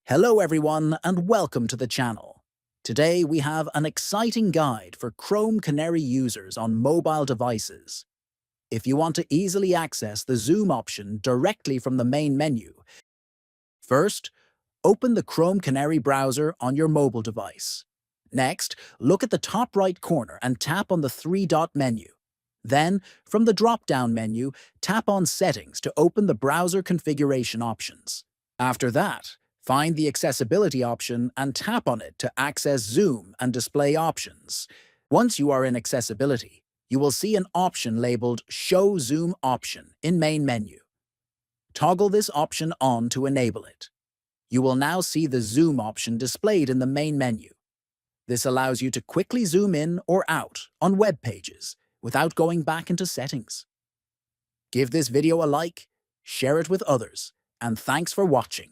Hello everyone and welcome to the channel. Today we have an exciting guide for Chrome Canary users on mobile devices. If you want to easily access the zoom option directly from the main menu, first, open the Chrome Canary browser on your mobile device. Next, look at the top right corner and tap on the three-dot menu. Then, from the drop-down menu, tap on Settings to open the browser configuration options. After that, find the accessibility option and tap on it to access zoom and display options. Once you are in accessibility, you will see an option labeled Show Zoom Option in main menu. Toggle this option on to enable it. You will now see the zoom option displayed in the main menu. This allows you to quickly zoom in or out on web pages without going back into settings. Give this video a like, share it with others, and thanks for watching.